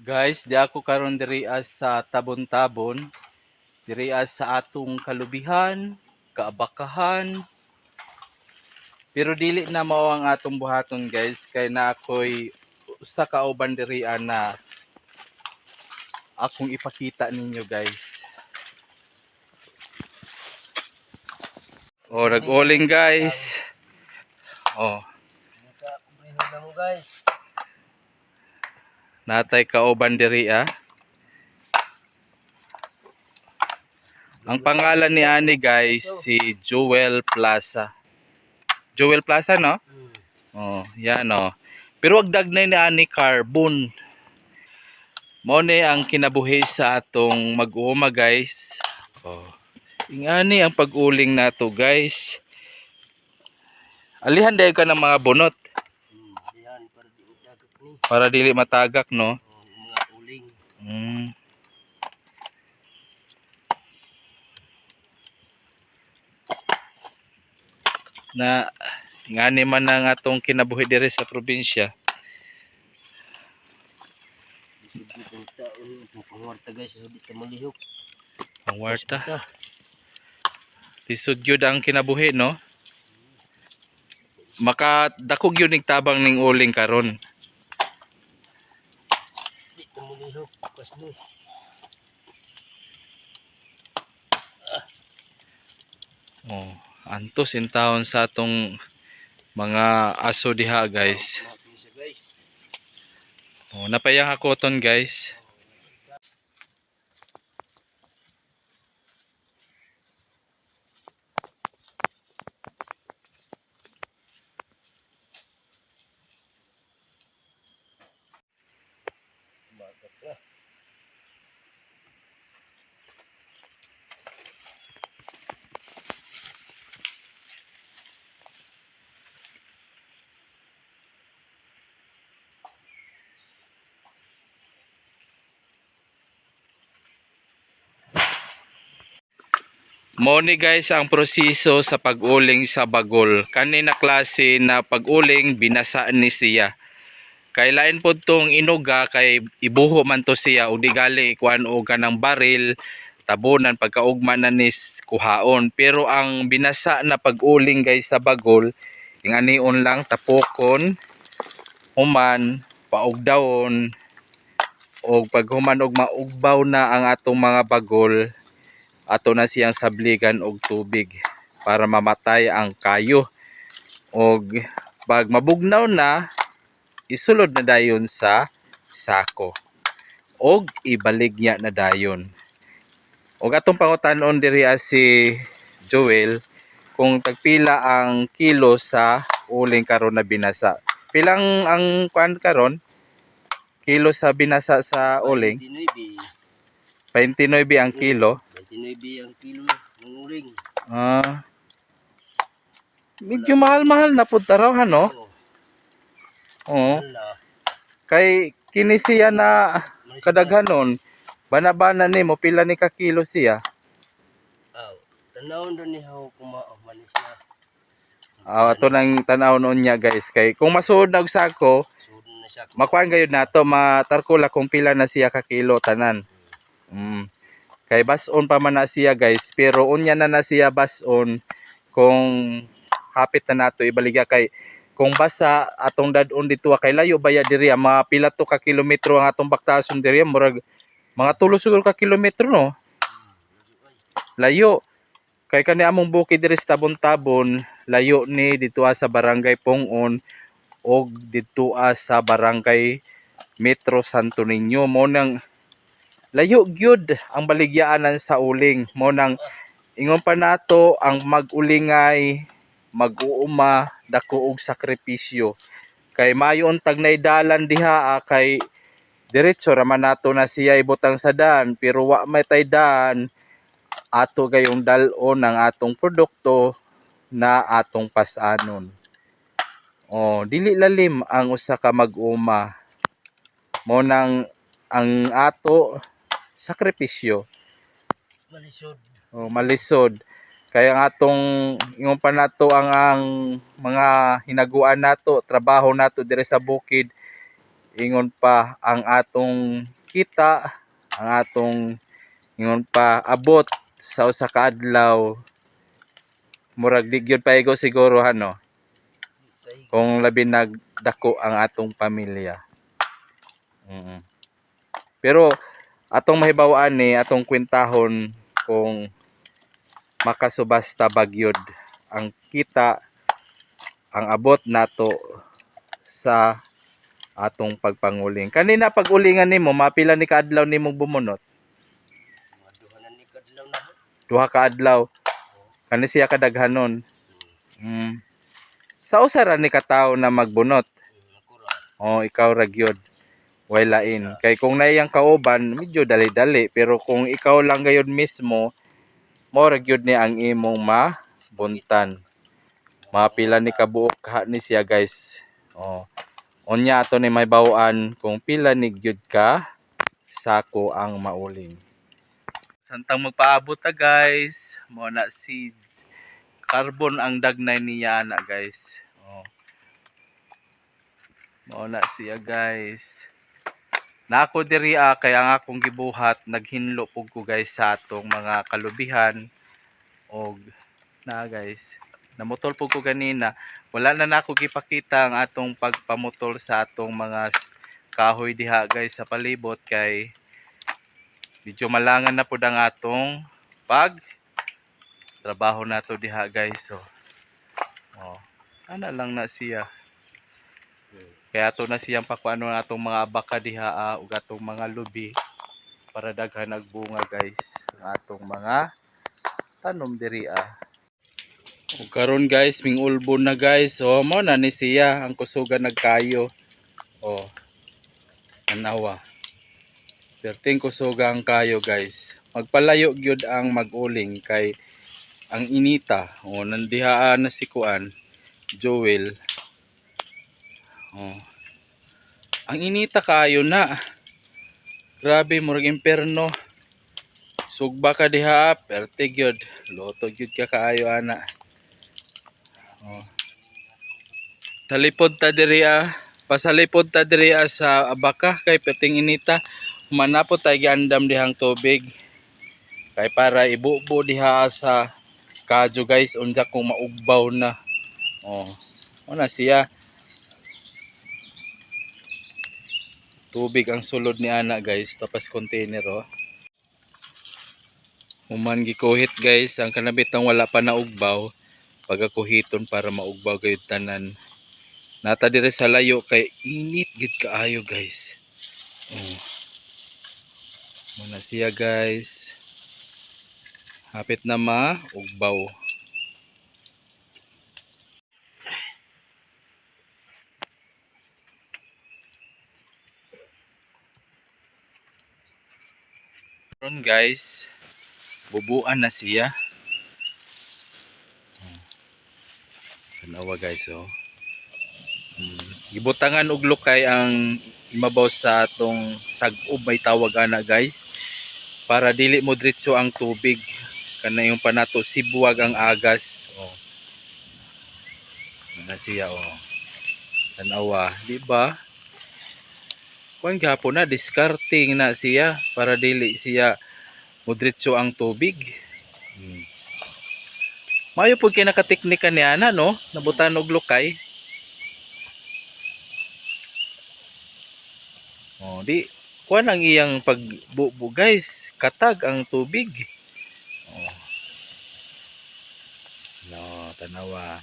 Guys, di ako karon diri as sa tabon-tabon, diri as sa atong kalubihan, kaabakahan. Pero dili na mao ang atong buhaton guys, kay na ako'y usa ka uban diri na akong ipakita ninyo guys. Oh, nag-uling guys. Oh, natay ka uban diri ah. Ang pangalan ni ani guys si Joel Plaza. Joel Plaza no? Oh, yan oh. Pero wag dagnay ni ani carbon. Mao ni ang kinabuhi sa atong mag-uuma guys. Oh. Ingani ang pag-uling nato guys. Alihan dayo ka ng mga bunot. Para dili matagak no. Mga uling. Na ngani man ang atong kinabuhi diri sa probinsya. Ang warta. Lisod gyud ang kinabuhi no. Makadakog yun ning tabang ning uling karon. Oh, antos in taon sa atong mga aso diha guys. Oh, napayang hakoton guys. Mo ni guys ang proseso sa pag-uling sa bagol. Kanina klase na pag-uling binasa ni siya. Kay lain pod tong inuga kay ibuho man to siya ug di gali kuan og kanang baril tabunan pagkaugma na nis kuhaon. Pero ang binasa na pag-uling guys sa bagol inganion lang tapokon human paugdawon og paghuman og maugbaw na ang atong mga bagol ato na siyang sabligan og tubig para mamatay ang kayo og pag mabugnaw na isulod na dayon sa sako og ibaligya na dayon. Og atong pangutan-on diri si Joel kung tagpila ang kilo sa uling karon na binasa. Pilang ang kuan karon? Kilo sa binasa sa uling? 29 ang kilo. 29 ang kilo ng uling. Medyo mahal-mahal na pud taraw no? Oo. Kay kini siya na kadaghanon. Bana-bana nimo pila ni ka kilo siya? Tanawon ron ni how kumaman siya. Ato nang tan-awon niya guys kay kung masuod na og sako, makuan gayud nato matarkula kung pila na siya ka kilo tanan. Kay bas-on pa man na siya guys, pero unya na siya bas-on kung hapit na nato ibaligya kay kung basa atong dad-on dito kay layo baya diri mga pila to ka kilometro ang atong baktason diri murag mga 3 siguro ka kilometro no. Layo. Kay kani among bukid diri sa Tabon-Tabon, layo ni dito sa Barangay Pong-on og dito sa Barangay Metro Santo Niño. Mo nang layo gyud ang baligyaanan sa uling. Mo nang ingon pa nato ang mag-ulingay, mag-uuma, dako og sakripisyo. Kay maayo untag nay dalan diha kay diretso ra man nato na siya ibutang sa daan pero wa may tay daan ato gayong dal-on ng atong produkto na atong pasanon. Oh, dili lalim ang usa ka mag-uma. Mo nang ang ato sakripisyo. Malisod. Oh, malisod. Kaya ang atong ingon pa nato ang mga hinaguan nato, trabaho nato dire sa bukid ingon pa ang atong kita, ang atong ingon pa abot sa usa ka adlaw murag di gyud paigo siguro ano Kay kung labi nagdako ang atong pamilya. Mm. Pero atong mahibaw-an ni atong kwentahon kung makasubasta bagyod ang kita, ang abot nato sa atong pagpanguling. Kanina pag-ulingan nimo mapila ni kaadlaw nimong bumunot? mga duhanan ni kadlaw na ho. Duha ka adlaw. Kani siya kadaghanon. Mm. Sa usa ra ni katawo na magbunot. Ako ra. Oh, ikaw ra gyud. Way lain. Kay kung naiyang kauban, medyo dali-dali. Pero kung ikaw lang gayud mismo, mo ra gyud ni ang imong mabuntan. Mapila ni kabuok ha ni siya guys. Oh. Unya ato ni may bawaan kung pila ni gyud ka sako ang mauling. Santang magpaabot ta guys. Mo na si carbon ang dagnay niya na guys. Oh. Mo na siya guys. Na ako diri kay ang akong gibuhat naghinlo pug ko guys sa atong mga kalubihan og na guys. Namutol pug ko ganina. Wala na nako gipakita ang atong pagpamutol sa atong mga kahoy diha guys sa palibot kay medyo malangan na pud ang atong pag trabaho nato diha guys. So, oh, ana lang na siya. Kaya ato na siyang pakuano ng atong mga baka diha ug atong mga lubi para daghan nagbunga guys ang atong mga tanom diri ug karon guys ming ulbon na guys. So mo na ni siya ang kusugan nagkayo. Oh, tanawa. Perting kusuga ang kayo guys. Magpalayo gyud ang maguling kay ang inita. Oh, nandihaan na si Kuan Joel. Oh. Ang inita kaayo na. Grabe murag imperno. Sugba ka diha, perte gyud. Loto gyud ka kaayo ana. Oh. Salipod ta diri pasalipod ta diri sa abaka kay perting inita. Manapot tay giandam dihang tubig. Kay para ibubo diha sa kadyo guys unsa kung maugbaw na. Oh. Una siya. Tubig ang sulod ni ana guys tapos container oh. Human gikuhit guys ang kanabitang wala pa naugbaw pagakuhiton para maugbaw gayud tanan. Nata dire sa layo kay init gid kaayo guys. Oh. Muna siya guys. Hapit na maugbaw. Ron guys, bubuan na siya. Tanawa guys oh. Gibutangan og lukay ang imabaw sa atong sag-ob may tawag ana guys. Para dili mo diretso ang tubig. Kana yung panato sibuwag ang agas. Oh. Ana siya oh. Tanawa, di ba? Kuan gihapon na discarding na siya para dili siya mudritso ang tubig. Mayo pud kay nakateknika ni ana no, nabutan og lukay. Oh, di kuan ang iyang pagbubo guys, katag ang tubig. Oh. No, tanawa.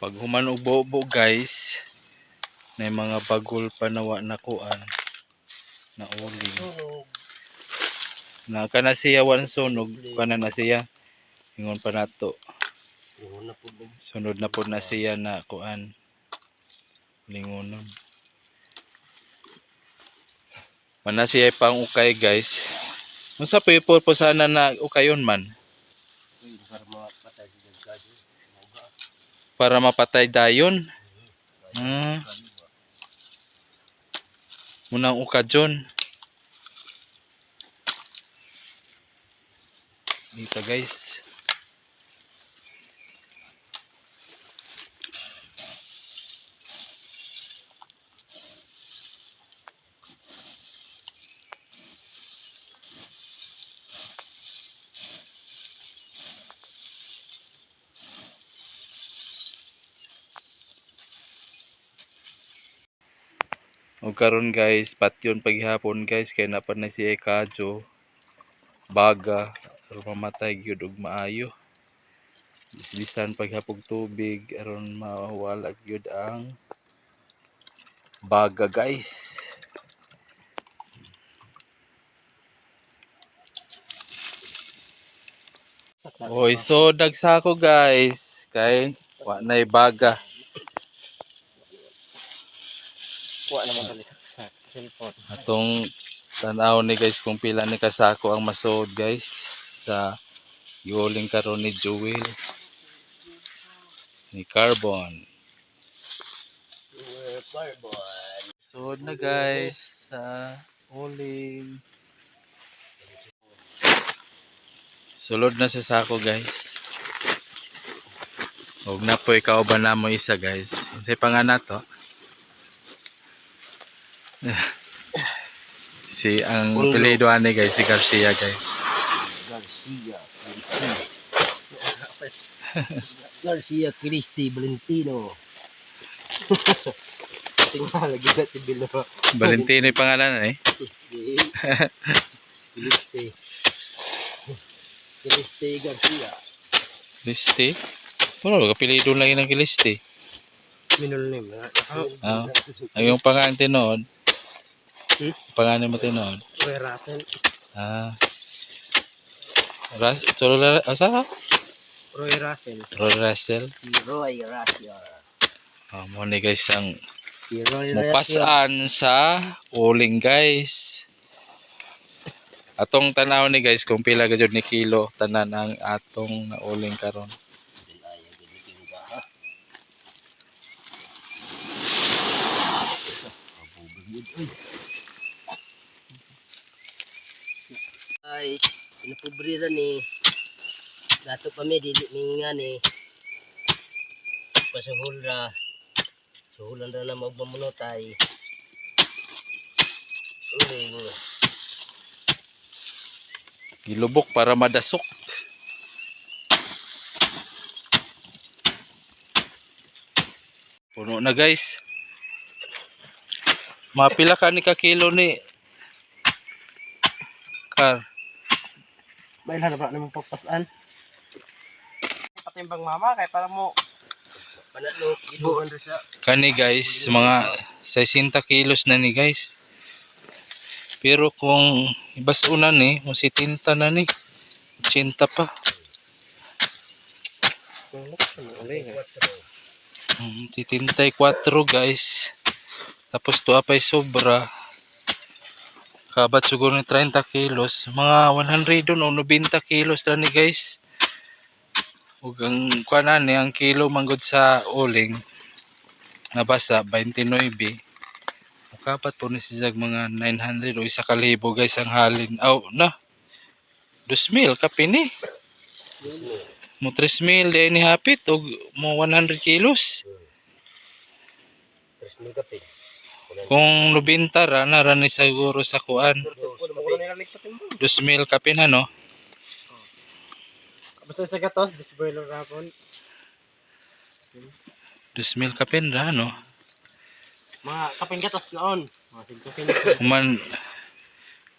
Pag human og bobo guys, may mga bagol pa nawa na kuan na uling. Sunog. Na kana siya wan sunog, kana na siya. Ingon pa nato. Yun na po. Sunod na pod na siya na kuan. Lingonon. Mana siya pang ukay guys. Unsa pa yung purpose sana na ukayon man? Uy, para mapatay sa kadyo. Mauga. para mapatay dayon. Munang ukadyon. Dito guys. O karon guys, patyon paghihapon guys kay napad na si Ekadjo baga aron mamatay gyud og maayo. Bisan paghapog tubig aron mawala gyud ang baga guys. Oy, so dagsako guys kay wa nay baga. Kuha naman kami sa cellphone. Atong tanaw ni guys kung pila ni kasako ang masod guys sa yuling karon ni Jewel ni Carbon. Barbon. Sod na guys sa uling. Sulod na sa sako guys. Huwag na po ikaw ba na mo isa guys. Kasi pa nga na to. Si ang apelyido ani guys si Garcia guys. Garcia Cristi Valentino. Tingnan lagi na si Bilo. Valentino yung pangalan eh. Cristi. Cristi Garcia. Listi? Ano ba apelyido lang yun ng Listi? Middle name. Ah, ang yung pangalan tinood. Pangalan mo tinood. Roy Russell. Ah. Solo asa ka? Roy Russell. Roy Russell. Si Roy Russell. Mo ni guys ang Si Roy Russell. mupasan sa uling guys. Atong tanaw ni guys kung pila gajud ni kilo tanan ang atong uling karon. Guys, pinapobrira ni dato kami dili minga ni pasuhol ra suhulan ra na magmamunotay uling Gilubok para madasok. Puno na guys. Mapila ka ni ka kilo ni Kar. bailan na ba namang pagpasan patimbang mama kay para mo panalo ibuon ra siya Kani guys, mga 60 kilos na ni guys. Pero kung ibas una ni, mo 70 na ni. 80 pa. 74 guys. Tapos to apay sobra. Kabat siguro ni 30 kilos. Mga 100 o 90 kilos na ni guys. Ug ang kuanan ni ang kilo manggod sa uling nabasa 29. Kapat po ni siyag mga 900 o 1,000 guys ang halin. Na 2,000 kape ni. Mo 3,000 di ni hapit o mo 100 kilos. Kung 90 ra na ra ni siguro sa kuan. 2,000 kape na no. basta sa gatos disboiler rapon 2,000 kape ra no. mga kapin gatos noon mga kapin Human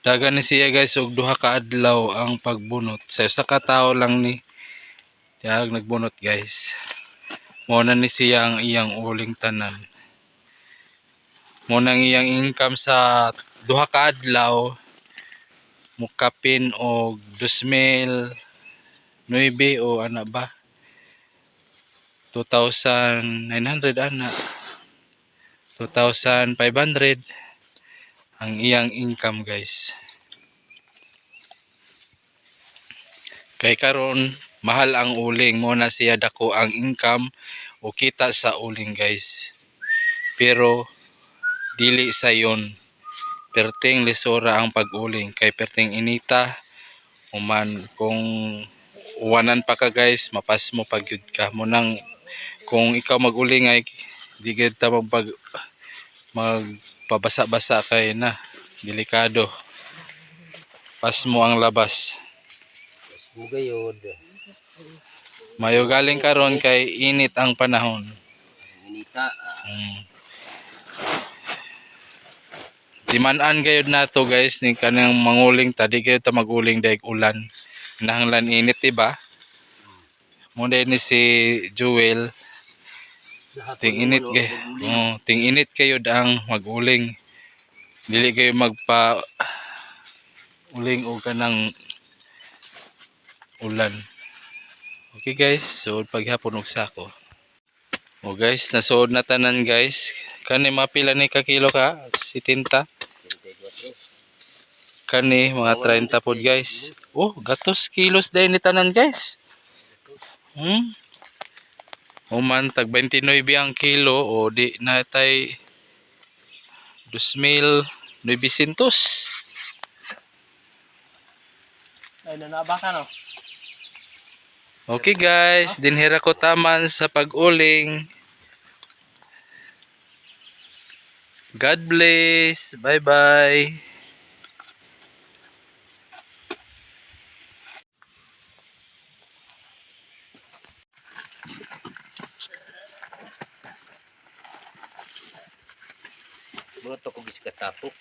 dagan ni siya guys og duha ka adlaw ang pagbunot. Sa usa ka tawo lang ni tiyag nagbunot guys. Mo na ni siya ang iyang uling tanan. Mo nang iyang income sa duha ka adlaw mukapin og 2,009 o ana ba 2,900 ana 2,500 ang iyang income guys. Kay karon mahal ang uling mo na siya dako ang income o kita sa uling guys. Pero dili sayon perting lisura ang pag-uling kay perting inita human kung uwanan pa ka guys mapas mo pagyud ka mo nang kung ikaw mag-uling ay di gid ta magpabasa-basa kay na delikado pas mo ang labas. Bugayod. Mayo galing karon kay init ang panahon. Inita. Timan-an gayud nato guys ni kanang manguling ta di gayud ta maguling daig ulan. Nahanglan init diba? Mo ni si Jewel ting init gay. Ting init kayo ang maguling. Dili kayo magpa uling o kanang ulan. Okay guys, so paghapon og sako. O guys, nasuod na tanan guys. Kani mapila ni ka kilo ka? 70. Kani mga 30 pod guys. Oh, gatos kilos dahil ni tanan guys. Human tag 29 ang kilo o di na tay 2,900. Ay, nanaba ka no? Okay guys, dinhira ko taman sa pag-uling. God bless. Bye-bye. Broto ko gis katapok.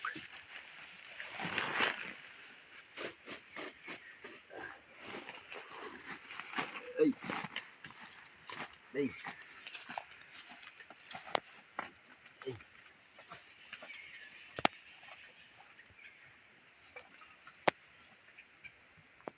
Ay. Ay.